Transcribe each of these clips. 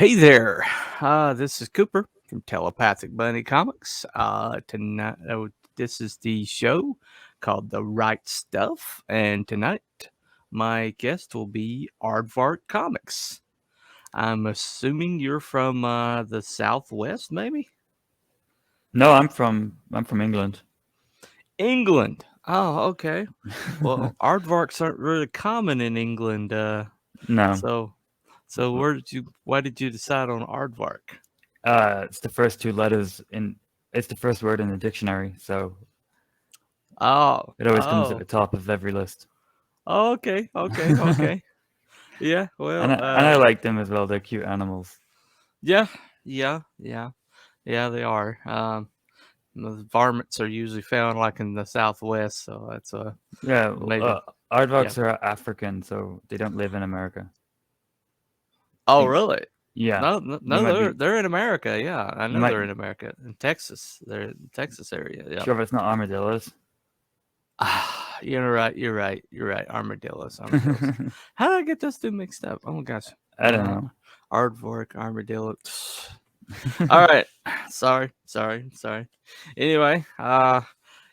Hey there, this is Cooper from Telepathic Bunny Comics. Tonight, this is the show called The Right Stuff, and tonight my guest will be Aardvark Comics. I'm assuming you're from the Southwest, maybe No, I'm from England. England. Oh, okay. Well, aardvarks aren't really common in England, No, so Why did you decide on aardvark? it's the first two letters in. It's the first word in the dictionary, so Oh, it always comes at the oh. top of every list. Oh, okay. Yeah, And well, I like them as well. They're cute animals. yeah, yeah, they are. The varmints are usually found like in the Southwest, so that's Yeah, maybe, yeah. aardvarks are African, so they don't live in America. I Oh, think, really? yeah, No, you might be. they're in America. Yeah, I You know might. they're in America, in Texas. They're in the Texas area. Yeah. Sure, if it's not armadillos. Ah, you're right. Armadillos. How did I get those two mixed up? Oh my gosh. I don't know. Aardvark, armadillo. All right. Sorry. Anyway, yeah,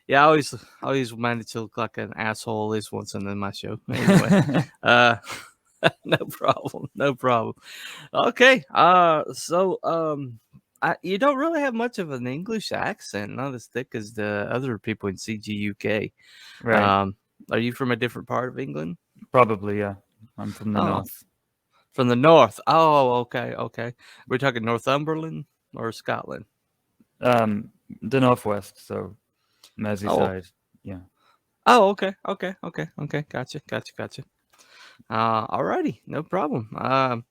I always wanted to look like an asshole at least once in my show. Anyway, uh, no problem. Okay, you don't really have much of an English accent, not as thick as the other people in CGUK. Right, Um, are you from a different part of England? probably, yeah. I'm from the Oh, north. from the north. Oh, okay. We're talking Northumberland or Scotland. Um, the northwest, so Oh, Merseyside. Yeah. oh, okay. Gotcha. Alrighty, no problem. How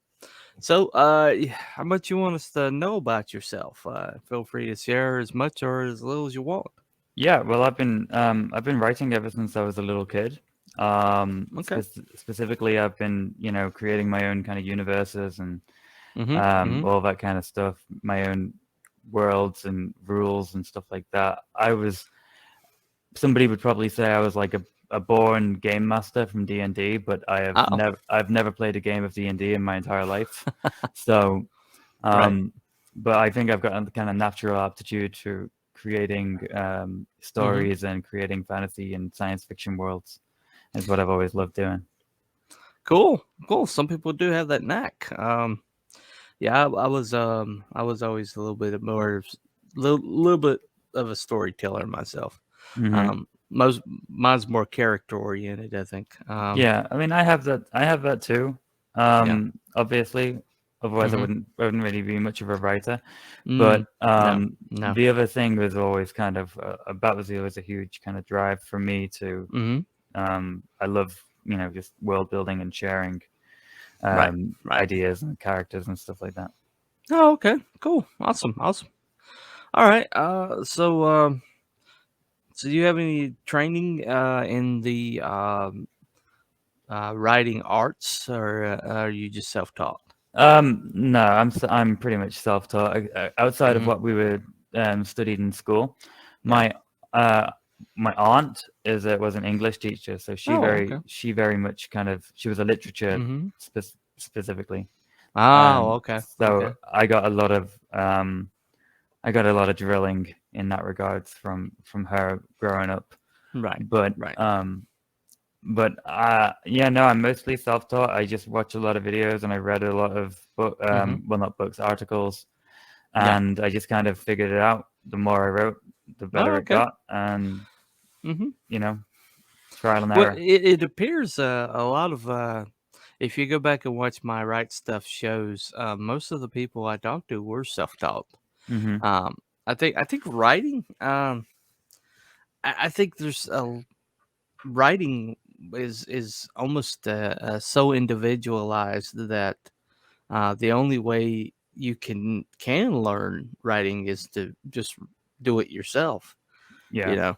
much you want us to know about yourself? Feel free to share as much or as little as you want. Yeah, well, I've been writing ever since I was a little kid. Okay. Specifically, I've been, creating my own kind of universes and Mm-hmm. all that kind of stuff, my own worlds and rules and stuff like that. Somebody would probably say I was like a born game master from D&D, but Oh, I've never played a game of D&D in my entire life. So, right. um, but I think I've got a kind of natural aptitude to creating Mm-hmm. stories and creating fantasy and science fiction worlds is what I've always loved doing. Cool. Some people do have that knack. Yeah, I was always a little bit more, little bit of a storyteller myself. Hmm. Most mine's more character oriented, I think. Yeah, I mean, I have that too. Yeah. Obviously, otherwise Mm-hmm. I wouldn't really be much of a writer. But Mm, no. the other thing was always kind of that was always a huge kind of drive for me to. Mm-hmm. I love just world building and sharing Right. Right. ideas and characters and stuff like that. Oh, okay. Cool. Awesome. All right. So do you have any training in the writing arts, or are you just self-taught? No, I'm pretty much self-taught. Outside of Mm-hmm. what we were studied in school, Yeah. my uh, my aunt was an English teacher, so Oh, okay. she very much kind of she was a literature Mm-hmm. specifically. Oh, okay. So Okay. I got a lot of drilling in that regards from her growing up. Right. But Right. yeah, no, I'm mostly self-taught. I just watch a lot of videos and I read a lot of Mm-hmm. well, not books, articles, Yeah. and I just kind of figured it out. The more I wrote, the Oh, better it okay. got, and Mm-hmm. you know, trial and Well, error. it appears a lot of if you go back and watch my Right Stuff shows, most of the people I talked to were self-taught. Hmm. Um, I think writing. I think there's a writing is almost so individualized that the only way you can learn writing is to just do it yourself. You Yeah.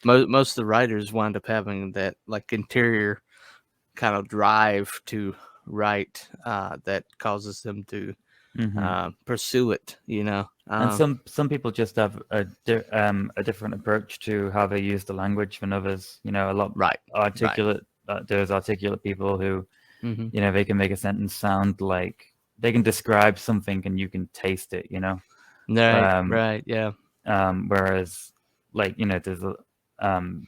know, most of the writers wind up having that like interior kind of drive to write that causes them to Hmm. pursue it. You know. And some people just have a different approach to how they use the language than others. A lot Right. Right. articulate. There's articulate people who Hmm. they can make a sentence sound like describe something and you can taste it, you know. Right, Um, right, yeah. Whereas, like, you know, there's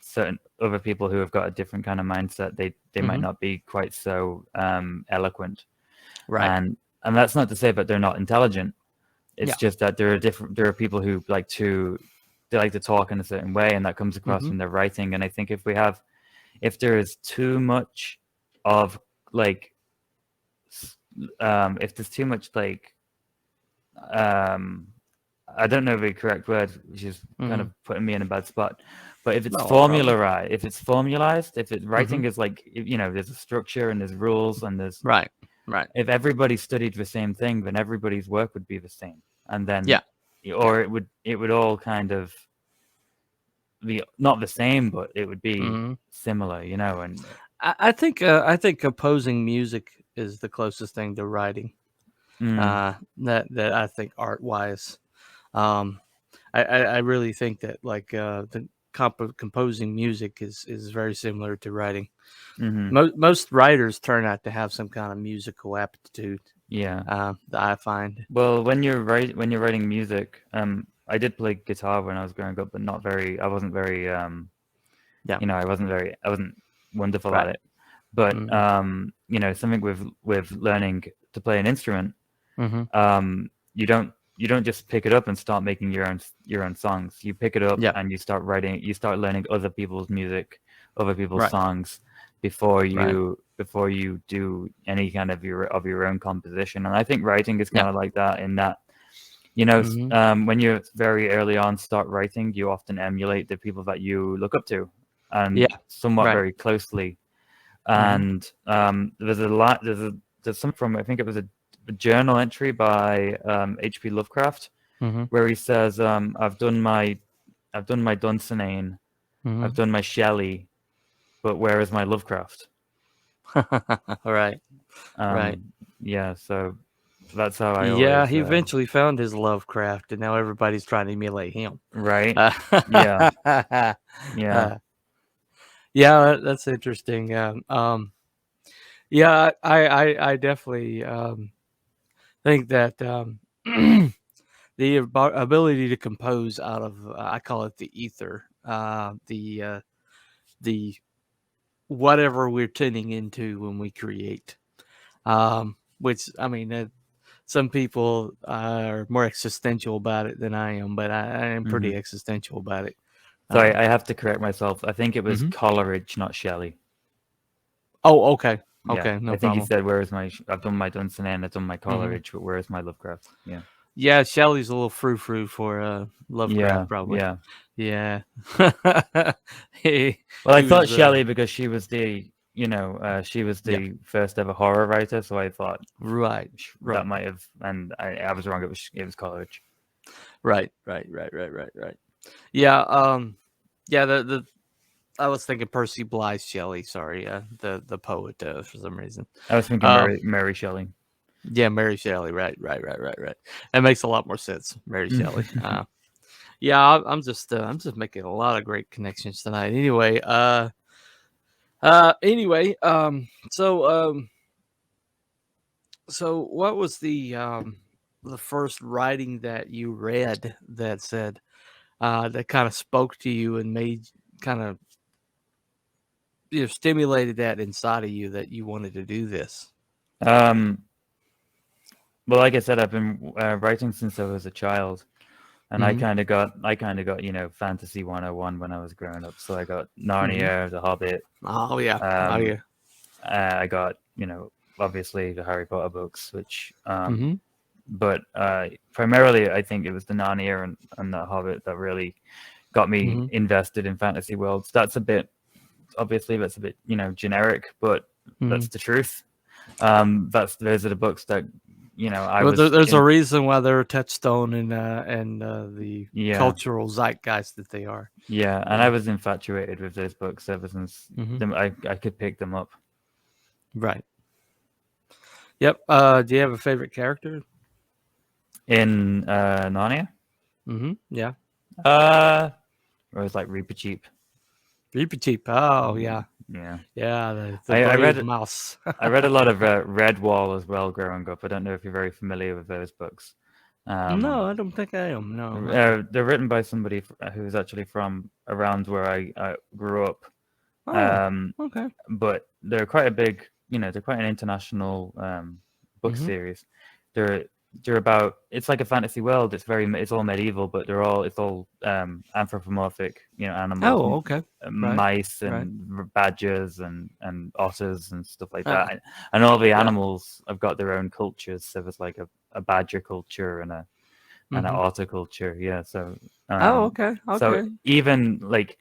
certain other people who have got a different kind of mindset. They might Mhm. not be quite so eloquent, Right. and that's not to say that they're not intelligent. It's Yeah. just that there are people who like to talk in a certain way, and that comes across Mhm. from their writing. And I think if there is too much of like if there's too much like um I don't know the correct word, which is kind Mhm. of putting me in a bad spot. But if it's No problem. formalized, if writing Mhm. is like, you know, there's a structure and there's rules and there's, Right. Right. if everybody studied the same thing, then everybody's work would be the same, and then, Yeah. Yeah. or it would all kind of be not the same, but it would be Mhm. similar, you know. And I think composing music is the closest thing to writing. mm, That I think art wise. Um, I really think that like the composing music is very similar to writing. hmm Most writers turn out to have some kind of musical aptitude. yeah. That I find. Well, when you're writing music, I did play guitar when I was growing up, but not very. I wasn't very Yeah. you know, I wasn't wonderful at Right. it. But Mm-hmm. you know, something with learning to play an instrument, Mm-hmm. you don't just pick it up and start making your own songs. You pick it up Yeah. and you start writing, you start learning other people's music, other people's Right. songs Right. before you do any kind of your own composition. And I think writing is Yeah. kind of like that, in that, you know, Mm-hmm. when you very early on start writing, you often emulate the people that you look up to, and Yeah. somewhat Right. very closely. Mm-hmm. And there's some from, I think it was a journal entry by H.P. Lovecraft, Mm-hmm. where he says, I've done my Dunsinane, I've Mm-hmm. done my Shelley, but where is my Lovecraft? Right. Right. Um, yeah, so that's how I Yeah, always he eventually found his Lovecraft, and now everybody's trying to emulate him. right. Uh, Yeah, yeah. uh, yeah, that's interesting. Yeah, I definitely think that the ability to compose out of I call it the ether, the whatever we're tuning into when we create. Which I mean, some people are more existential about it than I am, but I am hmm pretty existential about it. Sorry, Um, I have to correct myself. I think it was mhm. Coleridge, not Shelley. Oh, okay, Yeah, okay, no I think he problem. said, "Where is my? I've done my Dunsinane, I've done my Hmm. Coleridge, but where is my Lovecraft?" Yeah, Yeah, Shelley's a little frou frou for Lovecraft, yeah, probably. yeah. Yeah, he Well, I he thought was Shelley because she was the, you know, she was yeah, the first ever horror writer, so I thought right, that right, might have, and I was wrong. It was Coleridge. right. Yeah, yeah. The I was thinking Percy Blythe Shelley. Sorry, the poet for some reason. I was thinking Um, Mary Shelley. yeah, Mary Shelley. Right. That makes a lot more sense. Mary Shelley. Yeah, I'm just making a lot of great connections tonight. Anyway, anyway, so what was the first writing that you read that said that kind of spoke to you and made kind of stimulated that inside of you that you wanted to do this? um, well, like I said, I've been writing since I was a child, and Mm-hmm. I kind of got, you know, fantasy 101 when I was growing up. So I got Mm-hmm. Narnia, The Hobbit. Oh yeah. Oh Um, yeah. I got, you know, obviously the Harry Potter books, which Mm-hmm. but primarily I think it was the Narnia and the Hobbit that really got me Mm-hmm. invested in fantasy worlds. That's a bit, obviously that's a bit, you know, generic, but Mm-hmm. that's the truth. Those are the books that, you know, I Well, was there's a in. reason why they're a touchstone in the Yeah, cultural zeitgeist that they are. yeah, and I Yeah. was infatuated with those books ever since Mm-hmm. them. I could pick them up. Right. Yep. Do you have a favorite character? In Narnia, Mm-hmm. Yeah. uh, it was like Reaper Cheap. Reaper Cheap. Oh Yeah, yeah. Yeah. The I brave read mouse. I read a lot of Redwall as well growing up. I don't know if you're very familiar with those books. No, Um, I don't think I am. No. they're written by somebody who's actually from around where I grew up. Oh, Um, okay. but they're quite a big, they're quite an international book Mm-hmm. series. They're they're about, it's like a fantasy world. It's all medieval, but it's all anthropomorphic, animals, Oh, okay. Right. mice Right. and badgers and otters and stuff like that. Ah, And all the yeah. animals have got their own cultures. So there's like a badger culture and an Mm-hmm. otter culture. Yeah. Oh, Um, okay. so Okay. even like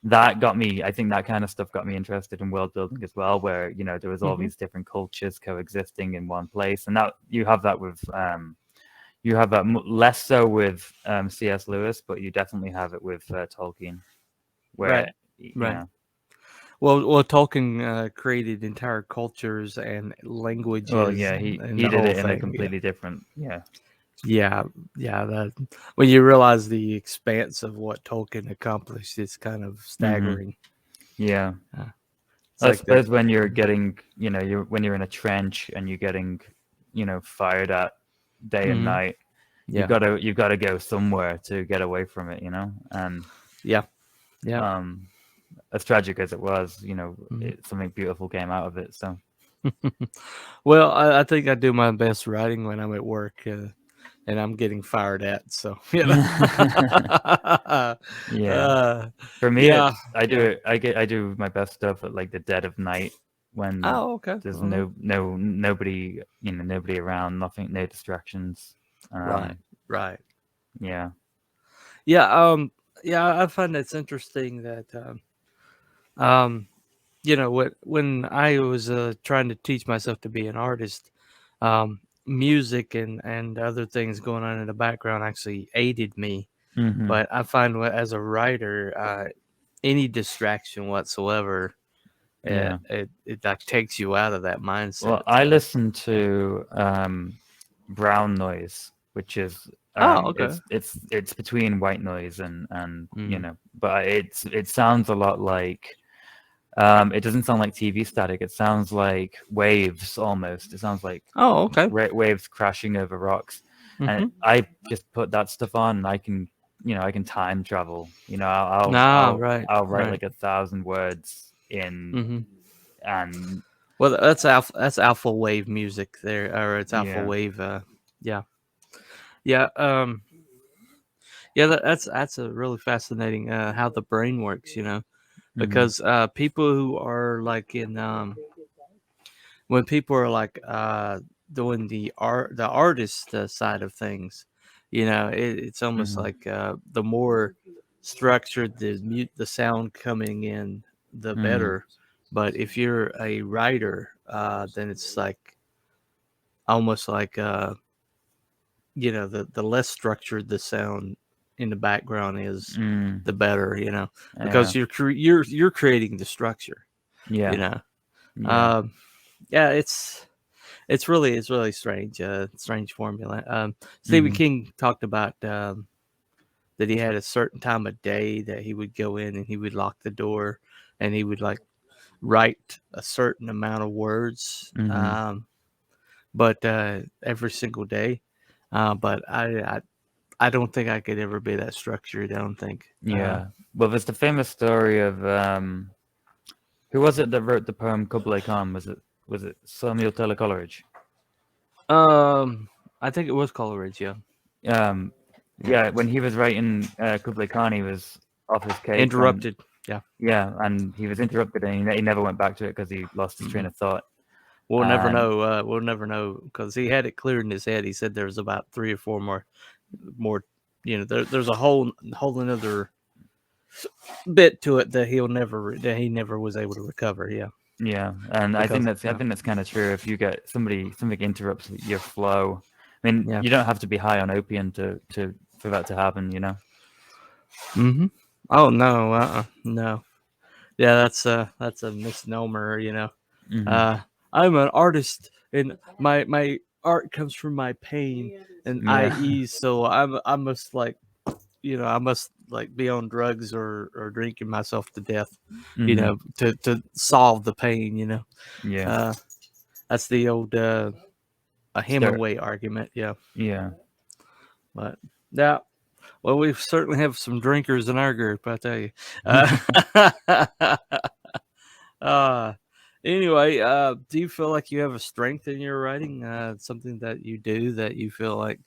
that got me, I think that kind of stuff got me interested in world building as well, where, there was all Mm-hmm. these different cultures coexisting in one place. And that you have that less so with C.S. Lewis, but you definitely have it with Tolkien, Right. where, Right. Well, Tolkien created entire cultures and well, languages yeah, and he the did whole it in a thing. Yeah. completely different, yeah. Yeah. Yeah. That when you realize the expanse of what Tolkien accomplished, it's kind of Hmm. staggering. Yeah. Uh, it's I like that. suppose when you're getting, when you're in a trench and you're getting, fired at day and Mm-hmm. night, Yeah. you've got to go somewhere to get away from it, and Yeah. Yeah. um, as tragic as it was, Mm-hmm. something beautiful came out of it. So Well, I think I do my best writing when I'm at work, and I'm getting fired at. So yeah, uh, for me, yeah, it's I do yeah. it. I do my best stuff at like the dead of night when Oh, okay. there's Uh-huh. nobody, nobody around, nothing, no distractions. Right, Um, right. yeah. Yeah, yeah. I find it's interesting that um, when I was trying to teach myself to be an artist, music and other things going on in the background actually aided me. Hmm. But I find as a writer, any distraction whatsoever, Yeah. it like takes you out of that Well, mindset. I listen to brown noise, which is Oh, okay. it's between white noise and Mm. but it sounds a lot like it doesn't sound like TV static. It sounds like waves almost. It sounds like Oh, okay. waves crashing over rocks. And Mm-hmm. I just put that stuff on, and I can time travel. Ah, right, I'll write right. like 1,000 words in Mm-hmm. and Well, that's alpha wave music there, or it's alpha yeah. wave. Yeah, yeah, yeah. That's a really fascinating how the brain works. Hmm. Because people who are like in when people are like doing the artist side of things, it's almost Hmm. like the more structured the sound coming in, the Hmm. better. But if you're a writer, then it's like almost like the less structured the sound in the background is, Mm. the better. Yeah. Because you're creating the structure. You Yeah. know, Yeah. um, yeah, it's really strange, strange formula. Stephen Hmm. King talked about that he had a certain time of day that he would go in and he would lock the door and he would like write a certain amount of words, Hmm. but every single day. But I don't think I could ever be that structured. I don't think. Yeah. Well, there's the famous story of who was it that wrote the poem Kublai Khan? Was it Samuel Taylor Coleridge? Um, I think it was Coleridge. Yeah. Um, Yeah. yeah, when he was writing Kublai Khan, he was off his case, and Interrupted. Yeah. yeah, and he was interrupted, and he never went back to it because he lost his Hmm. train of thought. We'll never And know. We'll never know because he had it clear in his head. He said there was about 3 or 4 more. There's a whole another bit to it that he never was able to recover. Yeah, yeah, and because I think that's kind of true. If you get something interrupts your flow, I mean, yeah. you don't have to be high on opium to for that to happen. Mm-hmm. Oh no, no. Yeah, that's a misnomer. Hmm. Uh, I'm an artist, and my art comes from my pain and Yeah. I.e. So I must like I must like be on drugs or drinking myself to death, Mm-hmm. to solve the pain. Yeah. Uh, that's the old a Start. Hemingway argument. Yeah, Yeah. but yeah. Well, we certainly have some drinkers in our group, I tell you. Uh, uh, anyway, do you feel like you have a strength in your writing? Something that you do that you feel like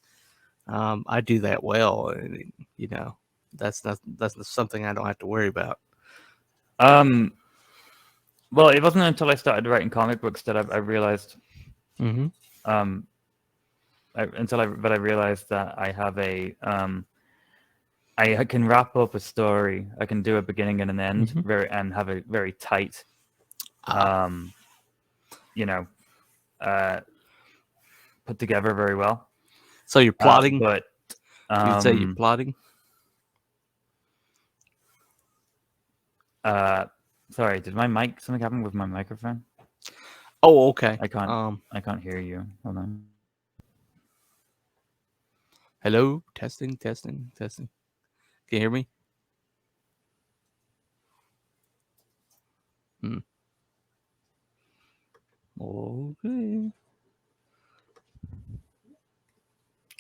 I do that well, and that's something I don't have to worry about. um. Well, it wasn't until I started writing comic books that I realized Mm-hmm. um but I realized that I have I can wrap up a story. I can do a beginning and an end Mm-hmm. and have a very tight Ah, um you know uh put together very well. so you're plotting. But You would say you're um plotting. uh sorry, did my mic something happen with my microphone? Oh, okay. I can't hear you. Hold on. Hello, testing, testing, testing. Can you hear me? Hmm. Okay.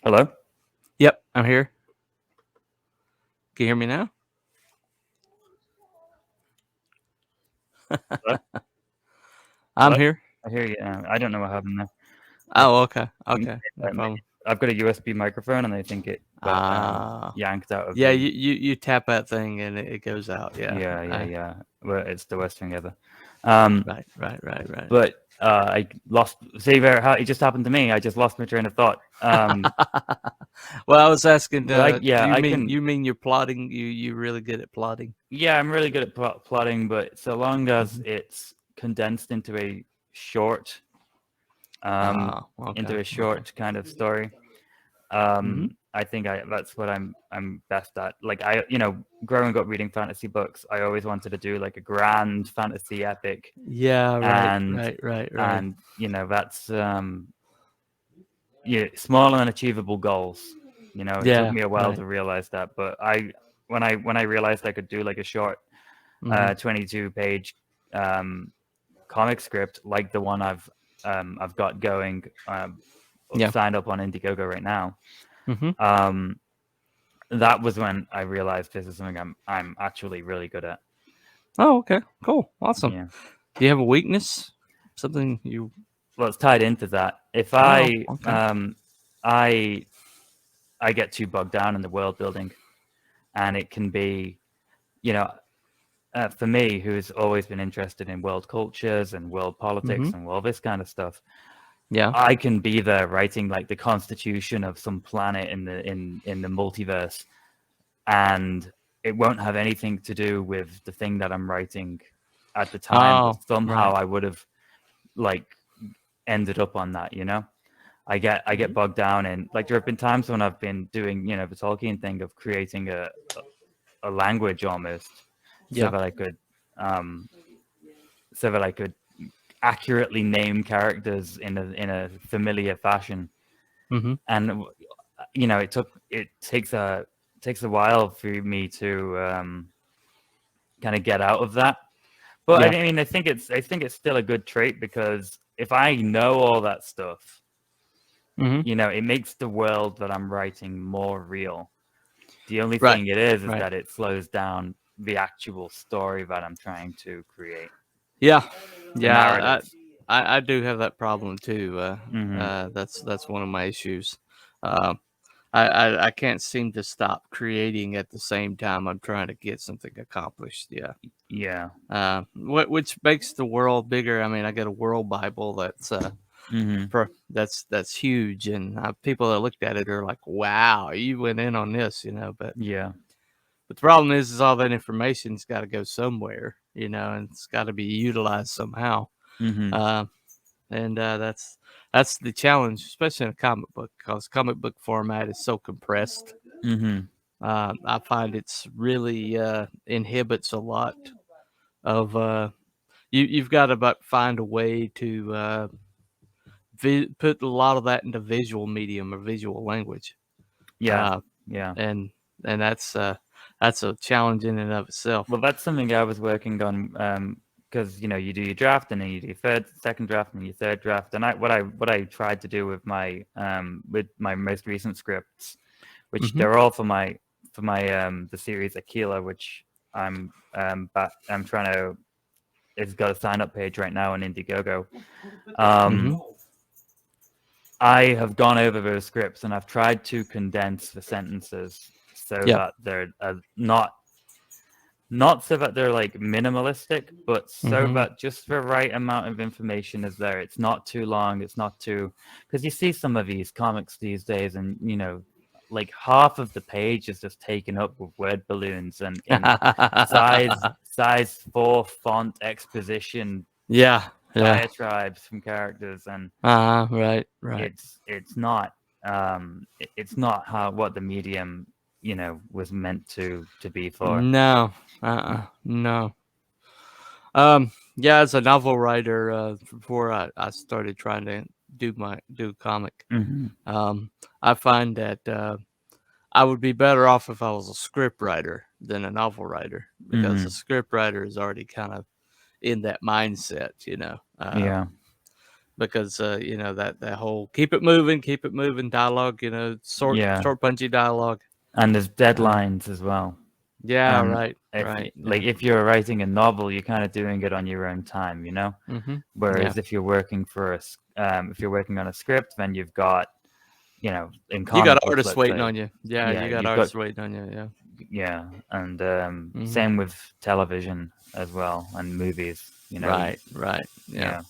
Hello? Yep, I'm here. Can you hear me now? Hello? I'm Hello? here. I hear you now. I don't know what happened there. I Oh, okay. think Okay. No problem. I've got a USB microphone and I think it got Ah. yanked out of Yeah, the you tap that thing and it goes out. Yeah. yeah. Well, it's the worst thing ever. Um, Right. but I lost. See there, how it just happened to me. I just lost my train of thought. Well, I was asking. But Do I can. you mean you're plotting? You really good at plotting? Yeah, I'm really good at plotting, but so long as Mm-hmm. it's condensed into a short, Ah, okay, okay. kind of story. Mm-hmm. I think that's what I'm best at. Like growing up reading fantasy books, I always wanted to do like a grand fantasy epic, Yeah, and right. that's small and achievable goals. It took Yeah, me a while right. to realize that, but when I realized I could do like a short Mm-hmm. 22 page comic script like the one I've got going, Yeah. signed up on Indiegogo right now. Mm-hmm. Um, that was when I realized this is something I'm actually really good at. Oh, okay. Cool. Awesome. Yeah. Do you have a weakness? Something you? Well, it's tied into that. If Oh, okay. I I get too bogged down in the world building, and it can be, you know, for me, who's always been interested in world cultures and world Mm-hmm. politics and all this kind of stuff, Yeah. I can be there writing like the constitution of some planet in the multiverse, and it won't have anything to do with the thing that I'm writing at the time, but Oh, somehow right. I would have like ended up on that. I get Mm-hmm. bogged down in, like, there have been times when I've been doing the Tolkien thing of creating a language almost, so Yeah. that I could um so that I could accurately name characters in a familiar fashion. Mm-hmm. And it takes a while for me to kind of get out of that. But Yeah. I mean, I think it's still a good trait, because if I know all that stuff, Mm-hmm. it makes the world that I'm writing more real. The only Right. thing it is Right. that it slows down the actual story that I'm trying to create, Yeah. the Yeah. narrative. I do have that problem too. Hmm. That's one of my issues. Um, I can't seem to stop creating at the same time I'm trying to get something accomplished. Yeah. Yeah. Which makes the world bigger. I mean, I got a world Bible Hmm. that's huge, and people that looked at it are like, "Wow, you went in on this," Yeah. But the problem is all that information's got to go somewhere, and it's got to be utilized somehow. Hmm. Uh, and that's the challenge, especially in a comic book, because comic book format is so compressed. Hmm. I find it's really inhibits a lot of you've got to but find a way to put a lot of that into visual medium or visual language, Yeah. uh, Yeah. and and That's a challenge in and of itself. Well, that's something I was working on, because you do your draft and then you do your second draft and your third draft. And what I tried to do with my most recent scripts, which Mm-hmm. they're all for my the series Aquilla, which I'm trying to. It's got a sign up page right now on Indiegogo. Mm-hmm. I have gone over those scripts and I've tried to condense the sentences so Yeah. that they're not so that they're like minimalistic, but so Mm-hmm. that just the right amount of information is there. It's not too long. It's not too, because you see some of these comics these days, and like half of the page is just taken up with word balloons and in size 4 font exposition Yeah. Yeah. diatribes from characters, and Right. Right. it's not it's not how what the medium was meant to be for. No. No. Yeah, as a novel writer, before I started trying to do comic, Hmm. I find that I would be better off if I was a script writer than a novel writer, because a Hmm. script writer is already kind of in that mindset, Yeah. because that whole keep it moving dialogue, Yeah. short punchy dialogue. And there's Uh, deadlines as well. yeah, And right, right, yeah. if you're writing a novel, you're kind of doing it on your own time, Mm-hmm. Yeah, Whereas if you're working if you're working on a script, then you've got, in you got comic books, artists let's waiting say, on you. Yeah, yeah, you got you've got, artists waiting on you. Yeah. yeah, and Mm-hmm. same with television as well, and movies, Right, right, yeah. yeah,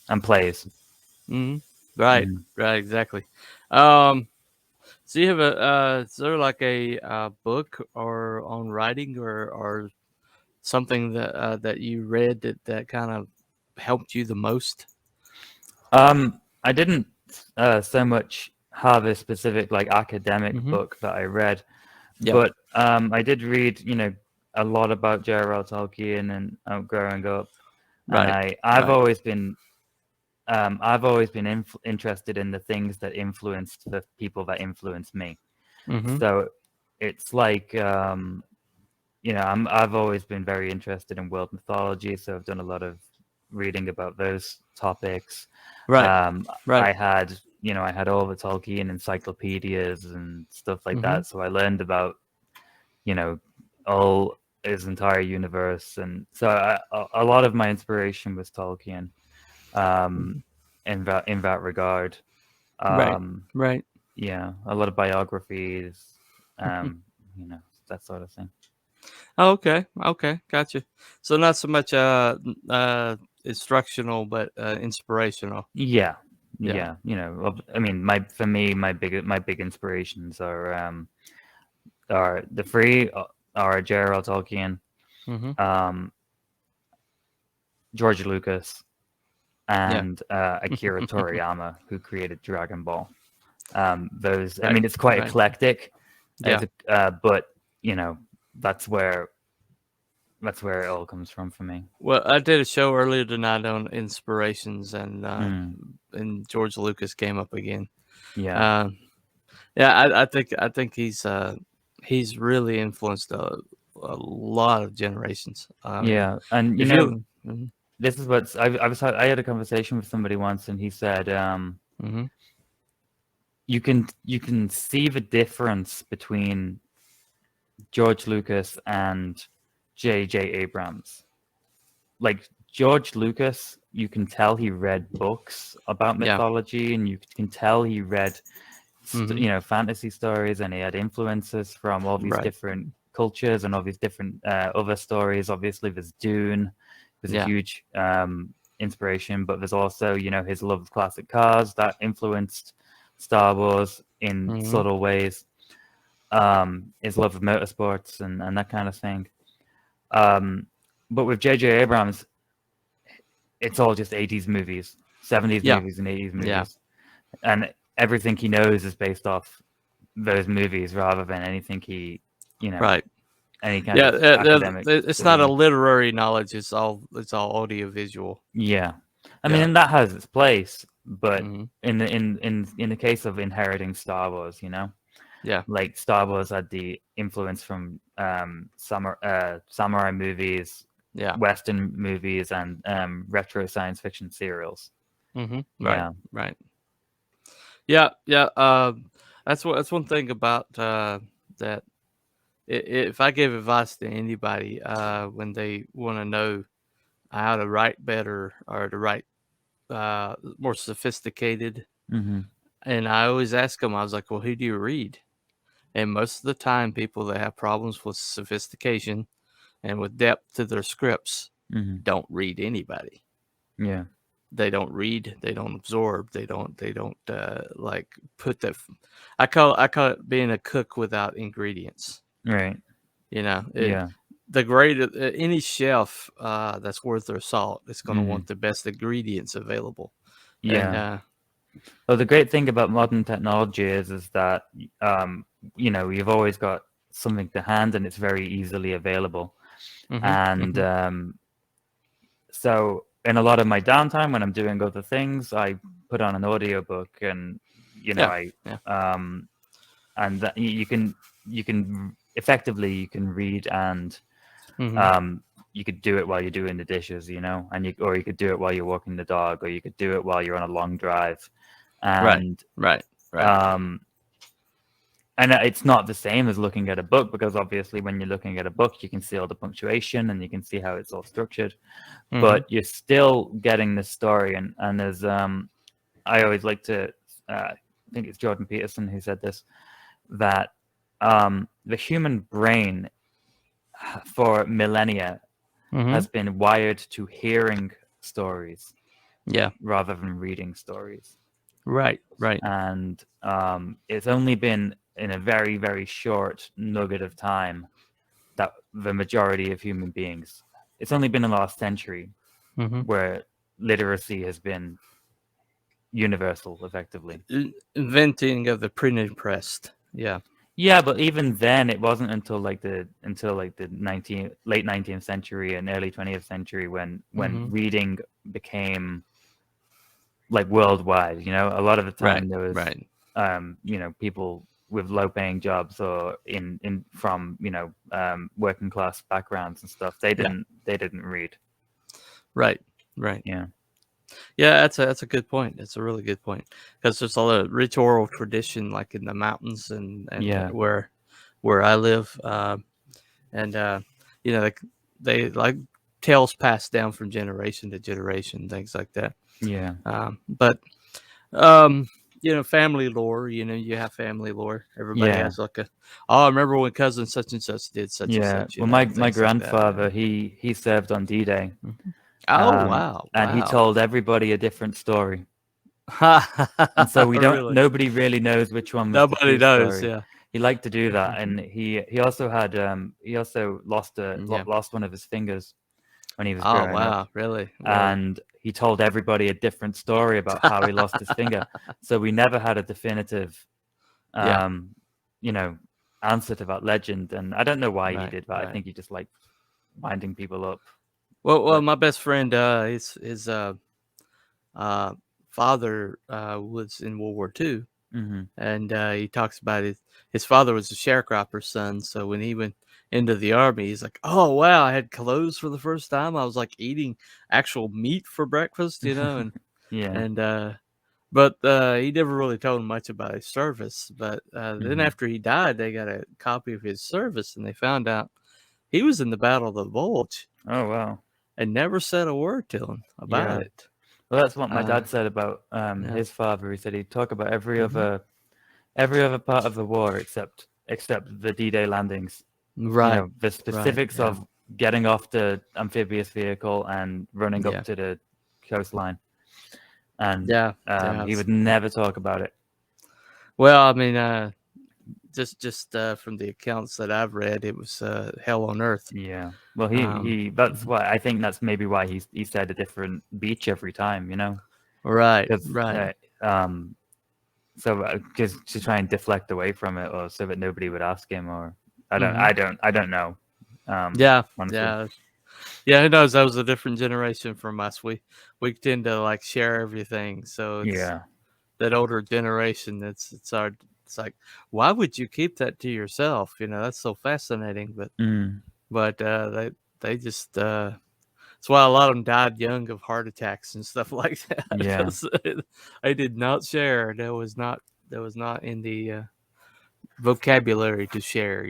and plays. Mm-hmm. Right, Mhm. right, exactly. Um, so you have is there like a book or on writing or something that you read that kind of helped you the most? I didn't so much have a specific like academic Mm-hmm. book that I read, Yep. but I did read, a lot about J.R.R. Tolkien and growing up, and Right, I've right. always been interested in the things that influenced the people that influenced me. Mm-hmm. So it's like I've always been very interested in world mythology, so I've done a lot of reading about those topics. Right, right. I had all the Tolkien encyclopedias and stuff like Mm-hmm. that, so I learned about you know all his entire universe, and so a lot of my inspiration was Tolkien, Mm-hmm. in that regard. Right, Um, right. yeah, a lot of biographies, um, you know, that sort of thing. Oh, okay, okay, gotcha. So not so much instructional, but inspirational. Yeah, Yeah. yeah. I mean, for me, my big inspirations are the three are J.R.R. Tolkien, Mm-hmm. um, George Lucas, Yeah. and Akira Toriyama, who created Dragon Ball. Those, I Right, mean, it's quite right. eclectic, Yeah. but that's where it all comes from for me. Well, I did a show earlier tonight on inspirations, Mm, and George Lucas came up again. yeah, Um, yeah, I think he's really influenced a lot of generations. I mean, yeah, and if you, mm-hmm, this is what's I had a conversation with somebody once, and he said, mm-hmm, you can see the difference between George Lucas and J.J. Abrams. Like George Lucas, you can tell he read books about yeah, mythology, and you can tell he read, mm-hmm, fantasy stories, and he had influences from all these right, different cultures and all these different other stories. Obviously, there's Dune, was a yeah, huge inspiration, but there's also, his love of classic cars that influenced Star Wars in mm-hmm, subtle ways. His love of motorsports and that kind of thing. But with J.J. Abrams, it's all just 80s movies, 70s yeah, movies, and 80s yeah, movies. And everything he knows is based off those movies rather than anything right. any kind Yeah, of academic it's not a study. literary knowledge. It's all audio visual. Yeah. I mean, Yeah. and that has its place, but Mm-hmm. in the case of inheriting Star Wars, Yeah. Like Star Wars had the influence from samurai movies, Yeah. Western movies, and retro science fiction serials. Right. Yeah. Right. Yeah. Yeah. That's one thing about that. If I give advice to anybody when they want to know how to write better or to write more sophisticated, Mm-hmm. and I always ask them, I was like, "Well, who do you read?" And most of the time, people that have problems with sophistication and with depth to their scripts Mm-hmm. don't read anybody. Yeah. They don't read. They don't absorb. They don't. They don't like put that. I call it being a cook without ingredients. Right. You know, Yeah. the great any chef that's worth their salt is going to Mm-hmm. want the best ingredients available. And Yeah. Well, the great thing about modern technology is that you've always got something to hand, and it's very easily available. mhm, And mhm. so, in a lot of my downtime when I'm doing other things, I put on an audiobook, and Yeah, I yeah, and that you can effectively you can read, and mhm. you could do it while you're doing the dishes, and you could do it while you're walking the dog, or you could do it while you're on a long drive. Right, And right, right. um and it's not the same as looking at a book, because obviously when you're looking at a book, you can see all the punctuation and you can see how it's all structured, Mhm, but you're still getting the story. And there's I always like to I think it's Jordan Peterson who said this, that the human brain for millennia mhm. has been wired to hearing stories Yeah. rather than reading stories. Right, right. And it's only been in a very, very short nugget of time that the majority of human beings, it's only been in the last century Mhm. where literacy has been universal, effectively. Inventing of the printed press. Yeah. Yeah, but even then, it wasn't until the late 19th century and early 20th century when Mhm. reading became like worldwide. A lot of the Right, time there was right. people with low paying jobs, or in from working class backgrounds and stuff. They Yeah. didn't read. Right, right. Yeah. Yeah, that's a good point. That's a really good point because there's a lot of rich oral tradition, like in the mountains and Yeah. where I live, and you know, they like tales passed down from generation to generation, things like that. Yeah. But um, family lore. You have family lore. Everybody Yeah. has like I remember when cousin such and such did such and Yeah. such. Well, my Things like that. grandfather, he served on D-Day, Mhm. Oh wow, and he wow. told everybody a different story. And so Really? nobody really knows which one was the Nobody true knows. story. Yeah. He liked to do that, and he also had he also Yeah. lost one of his fingers when he was Oh growing up, wow, really, really. and he told everybody a different story about how he lost his finger. So we never had a definitive, Yeah. um, you know, answer to that legend, and I don't know why he Right, did that. I right. think he just liked winding people up. Well, But my best friend, his uh father was in World War II, hmm and he talks about his father was a sharecropper's son. So when he went into the army, he's like, "Oh wow, I had clothes for the first time. I was like eating actual meat for breakfast, and yeah, and but he never really told him much about his service. But then hmm after he died, they got a copy of his service, and they found out he was in the Battle of the Bulge oh wow, and never said a word to him about yeah. it. Well, that's what my Uh, dad said about yeah. his father. He said he'd talk about Mhm. every other part of the war except the D-Day landings. Right. The Right. specifics Yeah. of getting off the amphibious vehicle and running up Yeah. to the coastline, and Yeah. Yeah. he would never talk about it. Well, I mean, just from the accounts that I've read, it was hell on earth. Yeah. Well, Um, he that's mhm. why I think that's maybe why he said a different beach every time. Right. Because Right. so just to try and deflect away from it, or so that nobody would ask him, or Hmm. I don't know. Yeah. Honestly. Yeah. Yeah. Who knows? That was a different generation from us. We tend to like share everything, so it's Yeah. that older generation. It's our It's like, why would you keep that to yourself? That's so fascinating. But Mm. they just that's why a lot of them died young of heart attacks and stuff like that. Yeah. Because they did not share. That was not in the vocabulary to share.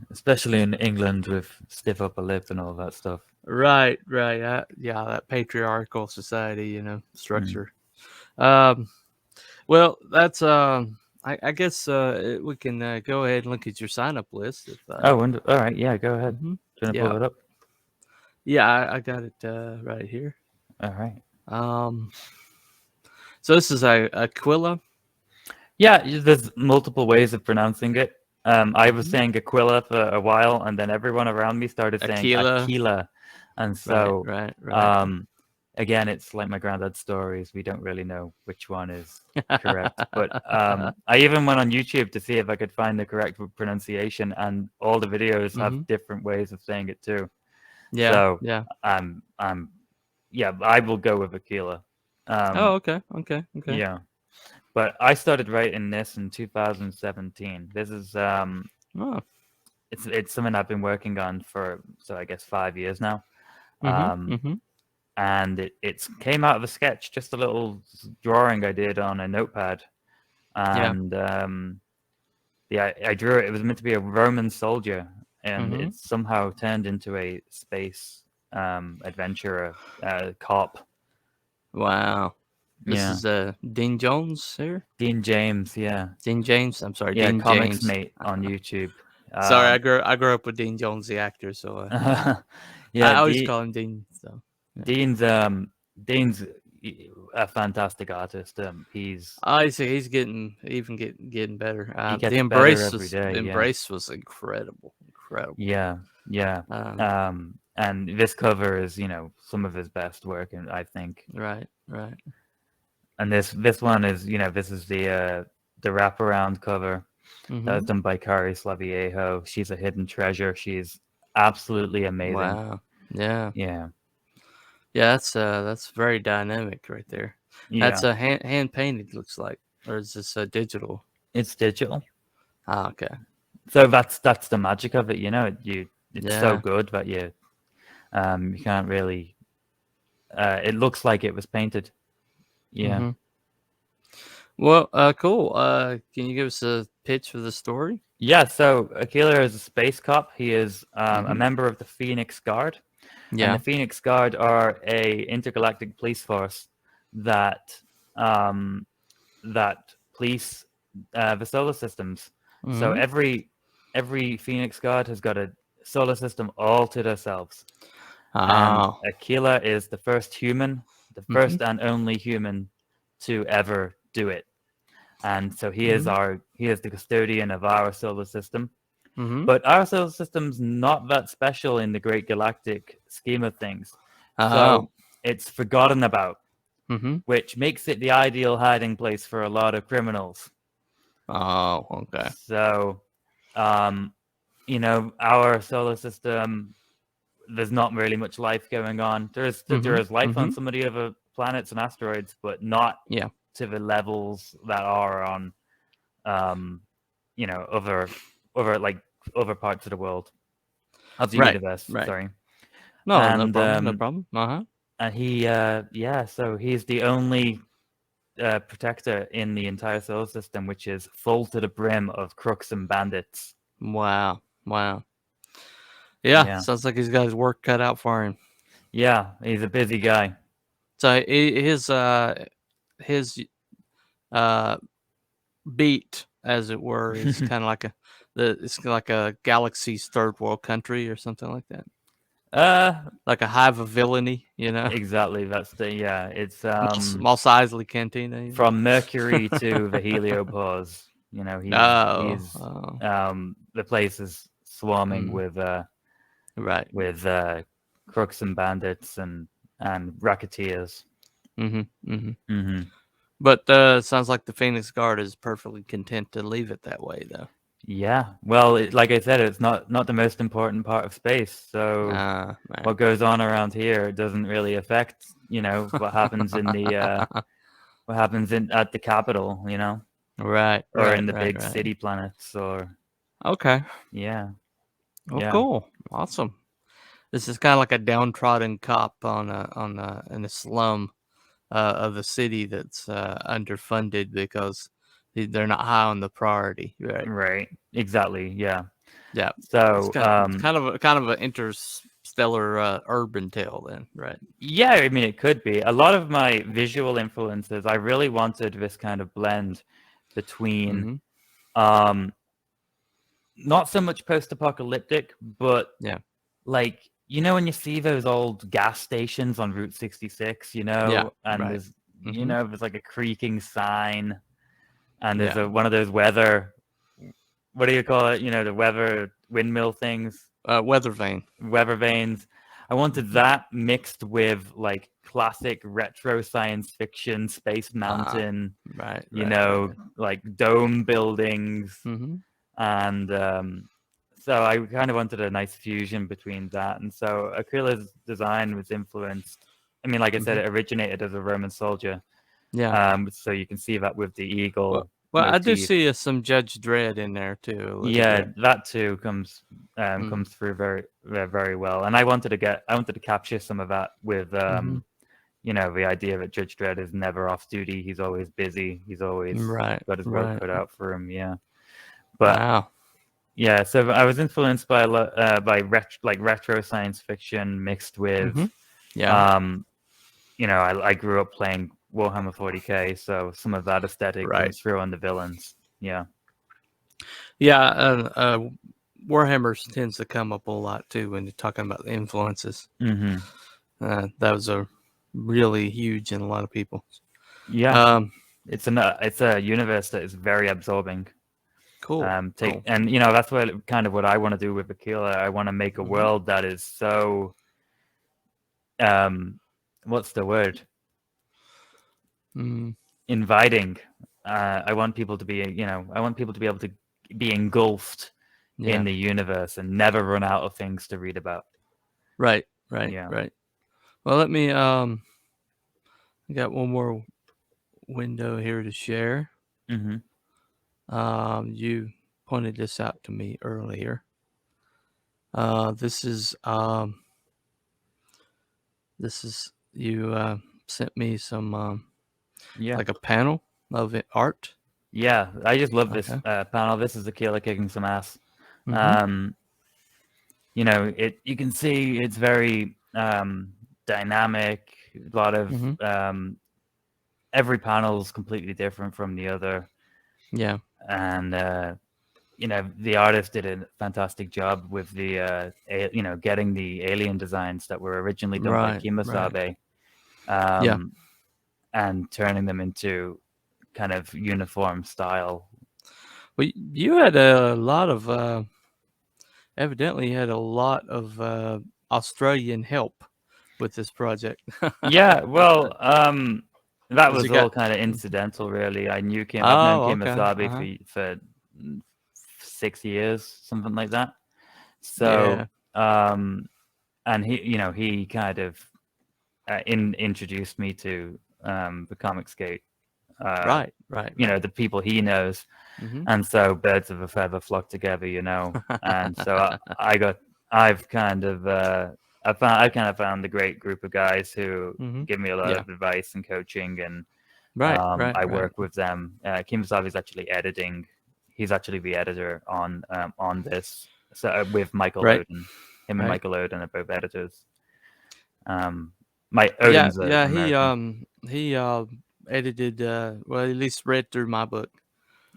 Especially in England with stiff upper lip and all that stuff. Right. Yeah, that patriarchal society, Mm. structure. Um, well, that's I guess we can go ahead and look at your sign up list. If Oh, all right. Yeah, go ahead. mhm. Do you want to Yeah, pull it up? yeah, I got it right here. All right. Um, so this is Aquilla. Yeah, there's multiple ways of pronouncing it. I was Mhm. saying Aquila for a while, and then everyone around me started saying Aquila. Aquila. And so, Right. again, it's like my granddad's stories. We don't really know which one is correct. But I even went on YouTube to see if I could find the correct pronunciation, and all the videos have Mhm. different ways of saying it too. Yeah. So, Yeah. yeah, I will go with Aquila. Oh, okay. Yeah. But I started writing this in 2017. This is Oh. it's something I've been working on for I guess 5 years now. Mhm. Um, Mhm. and it came out of a sketch, just a little drawing I did on a notepad. Yeah. And yeah, I drew it. It was meant to be a Roman soldier, and Mhm. it somehow turned into a space adventurer cop. Wow. This Yeah, is Dean Jones here. Dean James. Yeah, Dean James. I'm sorry, yeah, Dean Comics James. Mate on YouTube. Sorry, I grew up with Dean Jones, the actor. So I Yeah, always call him Dean. So yeah. Dean's a fantastic artist. I see he's getting better. He The gets better embrace every was day. Yeah, embrace was incredible. yeah, yeah. Um, And this cover is some of his best work, and I think. right. And this one is this is the wraparound cover that was Mm-hmm. done by Kari Slaviejo. She's a hidden treasure. She's absolutely amazing. Wow. Yeah. Yeah, Yeah. That's very dynamic right there. That's yeah. a hand painted. Looks like, or is this digital? It's digital. Ah, okay. So that's the magic of it, it's so Yeah. good that you can't really it looks like it was painted. Yeah. Mm-hmm. Well, cool. Can you give us a pitch for the story? Yeah, so Aquila is a space cop. He is a Mm-hmm. member of the Phoenix Guard, and the Yeah. Phoenix Guard are a intergalactic police force that that police the solar systems. So Mm-hmm. every Phoenix Guard has got a solar system all to themselves. And Oh. Aquila is the first human, the Mm-hmm. first and only human to ever do it. And so he is the custodian of our solar system. Mm-hmm. But our solar system's not that special in the great galactic scheme of things. Oh. So it's forgotten about, Mm-hmm. which makes it the ideal hiding place for a lot of criminals. Oh. Okay. So, our solar system, there's not really much life going on. There is life on some of the other planets and asteroids, but not Yeah. to the levels that are on, other parts of the world of the Right. universe. Right. Sorry. No. No And problem. No problem. Uh-huh. and he, so he's the only protector in the entire solar system, which is full to the brim of crooks and bandits. Wow. Yeah. Yeah. Sounds like he's got his work cut out for him. Yeah, he's a busy guy. So his beat, as it were, is kind of like it's like a galaxy's third world country or something like that. Like a hive of villainy, Exactly. It's Mos Eisley Cantina. From Mercury to the heliopause. He's the place is swarming with right. crooks and bandits and racketeers. But it sounds like the Phoenix Guard is perfectly content to leave it that way, though. Yeah. Well, like I said, it's not the most important part of space. So what goes on around here doesn't really affect, what happens in the what happens at the Capitol. Right, or right, in the right, big right. city planets, or Okay. yeah, Well, yeah, cool. Awesome. This is kind of like a downtrodden cop in a slum of the city that's underfunded because they're not high on the priority. Right. right, exactly, yeah. Yeah. It's So kind of an interstellar urban tale then. Right. yeah, I mean, it could be. A lot of my visual influences, I really wanted this kind of blend between Mm-hmm. um not so much post-apocalyptic, but Yeah. like, when you see those old gas stations on Route 66, Yeah. and Right. there's Mm-hmm. there's like a creaking sign, and there's Yeah. one of those weather, what do you call it? The weather windmill things, Weather vane. weather vanes. I wanted Mm-hmm. that mixed with like classic retro science fiction, Space Ah. Mountain, Right. Right. Right. like dome buildings, Mm-hmm. and so I kind of wanted a nice fusion between that. And so Aquila's design was influenced. I mean, like I said, Mm-hmm. it originated as a Roman soldier. Yeah. So you can see that with the Well, eagle well, I do motif. see some Judge Dredd in there too, a little Yeah, bit. that too comes Mm. through very well. And I wanted to capture some of that with Mm-hmm. the idea that Judge Dredd is never off duty. He's always busy. He's always Right. got his work Right. cut out for him. Yeah. But Wow. yeah, so I was influenced by retro science fiction mixed Mm-hmm. with, Yeah. um, I grew up playing Warhammer 40K, so some of that aesthetic Right. comes through on the villains. Yeah. Yeah. Warhammer tends to come up a lot too when you're talking about the influences. Mm-hmm. That was a really huge in a lot of people. Yeah. Um. It's a universe that is very absorbing. Cool. Cool. And that's what I want to do with Aquilla. I want to make a Mm-hmm. world that is so, what's the word? Mm, Inviting. I want people to be able to be engulfed in yeah. the universe and never run out of things to read about. Right. Right. Yeah. Right. Well, let me. I got one more window here to share. Mm-hmm. You pointed this out to me earlier. This is you sent me some Yeah. like a panel of art. Yeah. I just love this Okay. panel. This is Aquilla kicking some ass. Mm-hmm. You can see it's very dynamic. A lot of Mm-hmm. every panel is completely different from the other, Yeah. and the artist did a fantastic job with the getting the alien designs that were originally done by Right. Right. Kimasabe, Yeah. and turning them into kind of uniform style. Well, you had a lot of evidently you had a lot of Australian help with this project. Yeah, well, that 'Cause was you all got. kind of incidental, really. I've known Oh, okay. Kimasabe Uh-huh. for 6 years, something like that. Yeah. So, and he kind of introduced me to the ComicsGate, Right. Right. Right. the people he knows, Mm-hmm. and so birds of a feather flock together, and so I've kind of I kind of found a great group of guys who Mm-hmm. give me a lot Yeah. of advice and coaching, and Right. Right. I Right. work with them. Kimasabe is actually editing. He's actually the editor on this, so with Michael Right. Oden. Him and Right. Michael Oden are both editors. My Yeah. Oden's Yeah. American. He edited. Well, at least read through my book.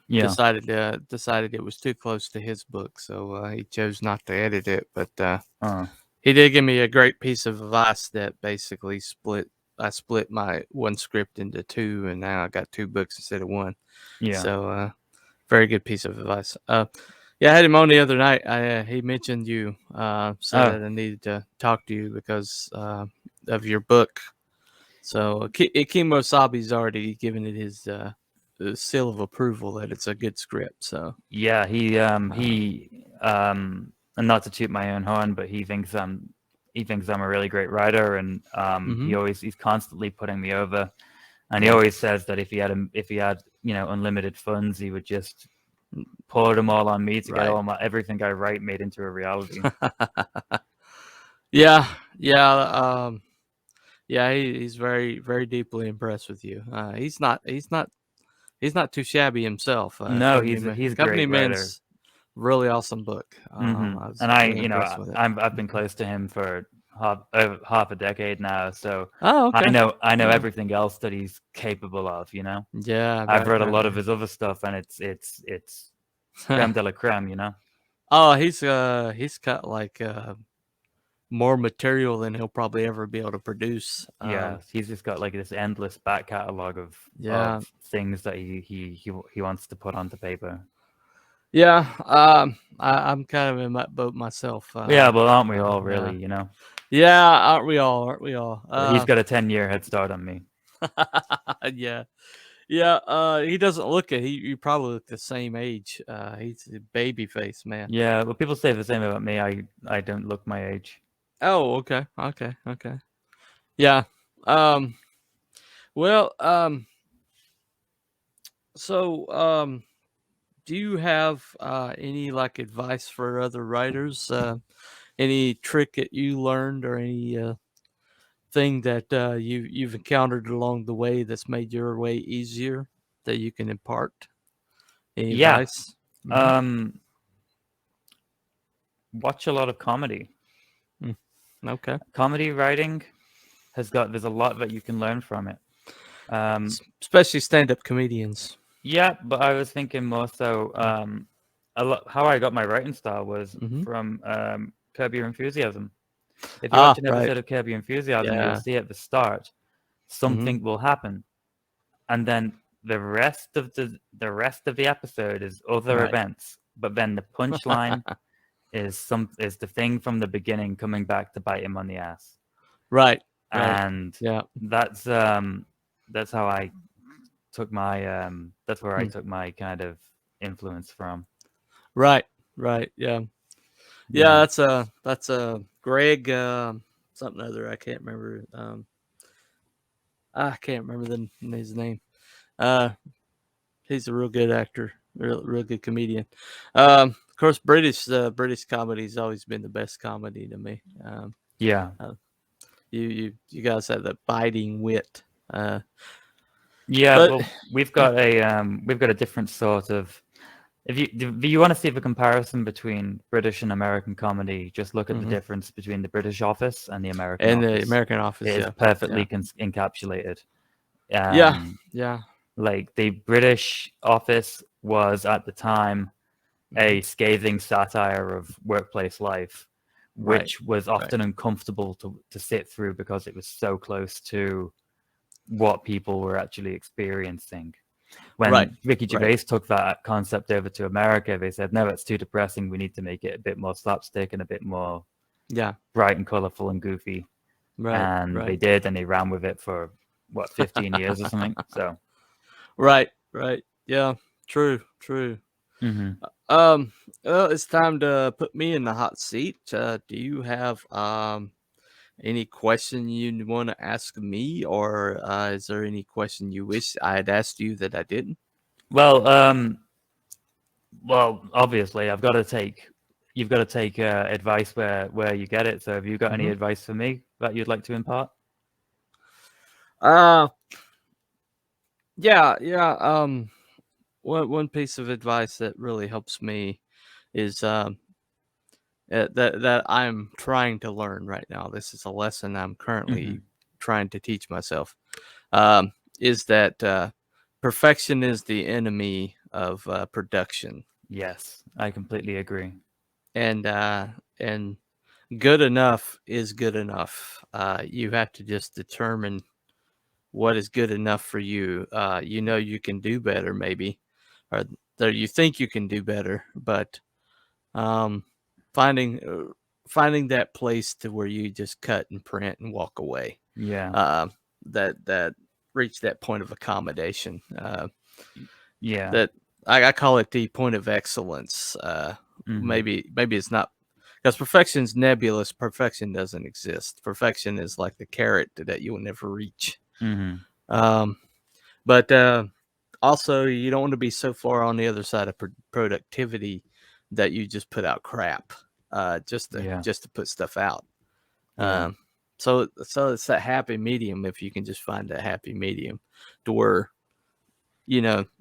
Yeah. Decided it was too close to his book, so he chose not to edit it. But Uh, he did give me a great piece of advice that basically I split my one script into two, and now I got two books instead of one. yeah. So very good piece of advice. Yeah, I had him on the other night. He mentioned you. Said Oh, that I needed to talk to you because of your book. So Kimo Sabi's already given it his seal of approval that it's a good script. So yeah. uh, And not to toot my own horn, but he thinks I'm a really great writer, and mm-hmm. he's constantly putting me over, and he Yeah. always says that if he had unlimited funds, he would just pour them all on me to get Right. everything I write made into a reality. Yeah, yeah, yeah. He's very, very deeply impressed with you. He's not too shabby himself. No, he's a Company great writer. Man's really awesome book. I was And I, really impressed with it. I've been close to him for half a decade now, so Oh, I okay. know Yeah, everything else that he's capable of. yeah, I've read a right. lot of his other stuff, and it's creme de la creme. Oh, he's got like more material than he'll probably ever be able to produce. Yeah, he's just got like this endless back catalog Yeah, of things that he wants to put onto paper. yeah. I'm kind of in that boat myself. Yeah, well, aren't we all Yeah, really? yeah. Aren't we all? Aren't we all? He's got a 10-year head start on me. Yeah, yeah. He doesn't look it. You probably look the same age. He's a baby face, man. Yeah, well, people say the same about me. I don't look my age. Oh, okay, okay. Yeah. Um. Well. So. Do you have any like advice for other writers? Any trick that you learned, or any thing that you've encountered along the way that's made your way easier that you can impart? Any Yeah. advice? Mm-hmm. Watch a lot of comedy. Okay. Comedy writing there's a lot that you can learn from it. Especially stand-up comedians. Yeah, but I was thinking more so how I got my writing style was Mm-hmm. from Curb Your Enthusiasm. If you watch an Right. episode of Curb Your Enthusiasm, you'll Yeah. see at the start something will happen, and then the rest of the episode is other Right. events. But then the punchline is the thing from the beginning coming back to bite him on the ass. Right. And Yeah. that's how I took my that's where I Hmm. took my kind of influence from. Right. Yeah. Yeah. That's a Greg something other. I can't remember. I can't remember his name. Uh, he's a real good actor, real good comedian. Of course, British comedy's always been the best comedy to me. Yeah. You guys have that biting wit. Yeah, But well, we've got a different sort of. If you want to see the comparison between British and American comedy, just look at the difference between the British Office and the American and the Office. American Office, It is yeah, perfectly encapsulated. yeah. Like the British Office was at the time a scathing satire of workplace life, which was often uncomfortable to sit through because it was so close to what people were actually experiencing. When Ricky Gervais took that concept over to America, they said, no, it's too depressing. We need to make it a bit more slapstick and a bit more bright and colorful and goofy. And they did, and they ran with it for 15 years or something. So right. Yeah, true. Well, it's time to put me in the hot seat. Do you have any question you want to ask me, or is there any question you wish I had asked you that I didn't? Well, obviously, you've got to take advice where you get it. So, have you got any advice for me that you'd like to impart? Yeah. One piece of advice that really helps me is that I'm trying to learn right now. This is a lesson I'm currently trying to teach myself. Is that perfection is the enemy of production. Yes, I completely agree. And good enough is good enough. You have to just determine what is good enough for you. You can do better, maybe, or you think you can do better, but finding that place to where you just cut and print and walk away. Yeah. That reach that point of accommodation. Yeah. That I call it the point of excellence. Maybe it's not, because perfection's nebulous. Perfection doesn't exist. Perfection is like the carrot that you will never reach. But also, you don't want to be so far on the other side of productivity that you just put out crap, just to put stuff out. Yeah. So it's that happy medium. If you can just find that happy medium, to where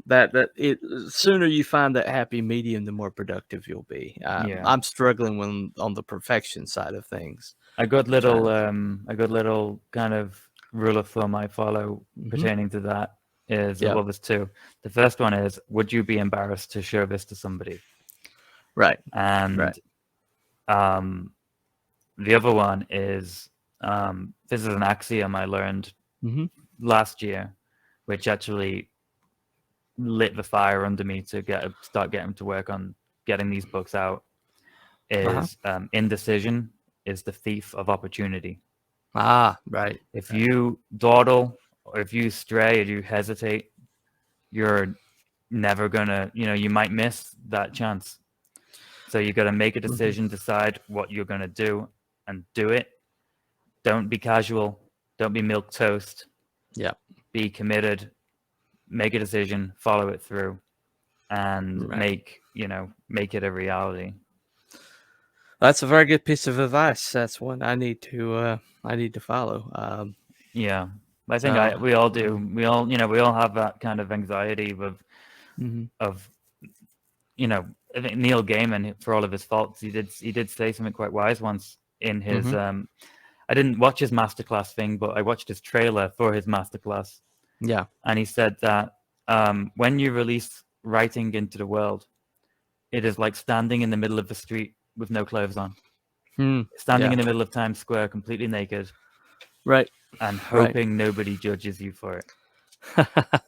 that it sooner you find that happy medium, the more productive you'll be. Yeah. I'm struggling when on the perfection side of things. A good little kind of rule of thumb I follow pertaining to that is, well, there's two. The first one is, would you be embarrassed to show this to somebody? Right. And the other one is, this is an axiom I learned last year, which actually lit the fire under me to start getting to work on getting these books out, is indecision is the thief of opportunity. Right. If you dawdle, or if you stray, or you hesitate, you're never gonna, you might miss that chance. So you got to make a decision, decide what you're gonna do, and do it. Don't be casual. Don't be milk toast. Yeah. Be committed. Make a decision. Follow it through, and make it a reality. That's a very good piece of advice. That's one I need to follow. Yeah, I think we all do. We all have that kind of anxiety of I think Neil Gaiman, for all of his faults, he did say something quite wise once in his. I didn't watch his masterclass thing, but I watched his trailer for his masterclass. Yeah, and he said that when you release writing into the world, it is like standing in the middle of the street with no clothes on, standing in the middle of Times Square completely naked, right, and hoping nobody judges you for it.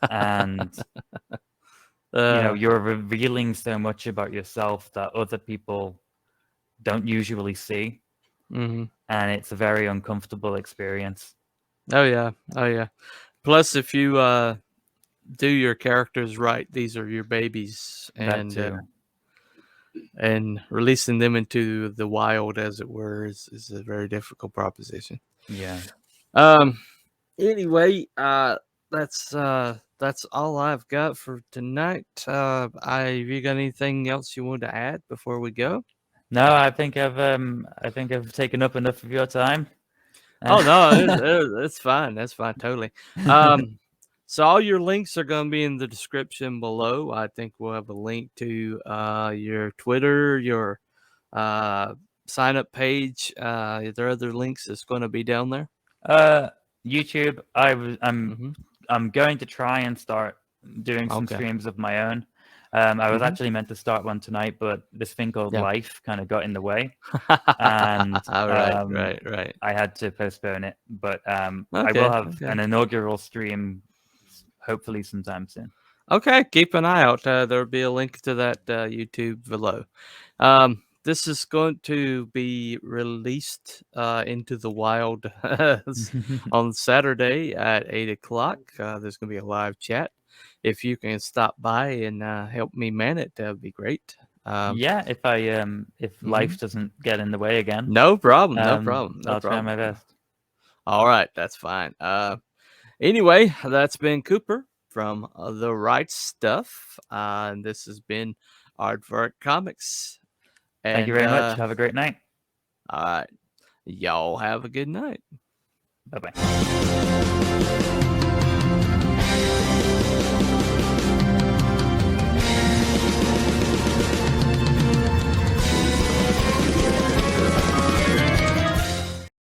And you're revealing so much about yourself that other people don't usually see, and it's a very uncomfortable experience. Oh yeah. Plus, if you do your characters right, these are your babies, and releasing them into the wild, as it were, is a very difficult proposition. Yeah. Anyway, that's all I've got for tonight. Have you got anything else you want to add before we go? No, I think I've taken up enough of your time. Oh no, it's fine. That's fine, totally. So all your links are going to be in the description below. I think we'll have a link to your Twitter, your sign up page. Are there other links that's going to be down there? YouTube. I'm going to try and start doing some streams of my own. I was actually meant to start one tonight, but this thing called life kind of got in the way, and right. I had to postpone it. But I will have an inaugural stream, hopefully sometime soon. Okay, keep an eye out. There'll be a link to that YouTube below. This is going to be released into the wild on Saturday at 8 o'clock. There's going to be a live chat. If you can stop by and help me man it, that would be great. Yeah, if life doesn't get in the way again. No problem. I'll try my best. All right, that's fine. Anyway, that's been Cooper from The Right Stuff. And this has been Aardvark Comics. Thank you very much. Have a great night. All right. Y'all have a good night. Bye-bye.